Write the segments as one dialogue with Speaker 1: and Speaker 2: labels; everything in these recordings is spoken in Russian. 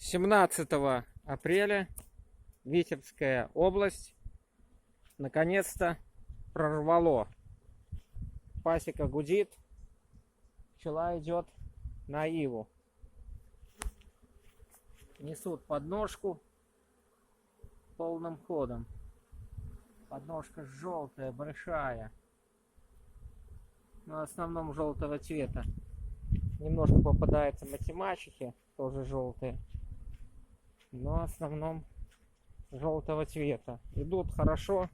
Speaker 1: 17 апреля Витебская область наконец-то прорвало. Пасека гудит, пчела идет на иву. Несут подножку полным ходом. Подножка желтая, большая. Но в основном желтого цвета. Немножко попадается математики, тоже желтые. Но в основном желтого цвета. Идут хорошо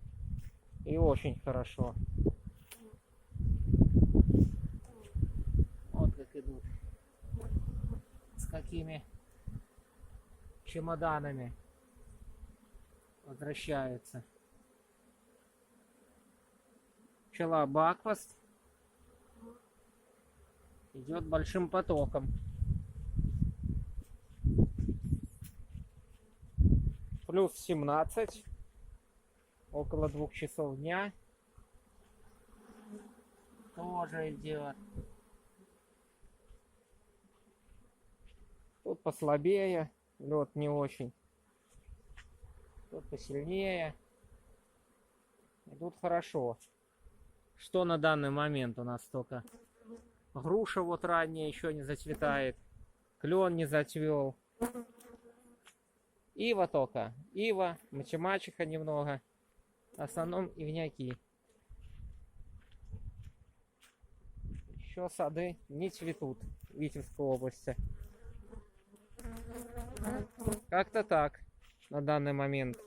Speaker 1: и очень хорошо. Вот как идут. С какими чемоданами возвращаются. Пчела Бакфаст идет большим потоком. Плюс 17, около 2 часов дня. Тоже идет. Тут послабее, лед не очень. Тут посильнее. Идут хорошо. Что на данный момент у нас только? Груша вот ранняя еще не зацветает. Клен не зацвел. Ива только. Ива, математика немного. В основном ивняки. Еще сады не цветут в Витебской области. Как-то так на данный момент.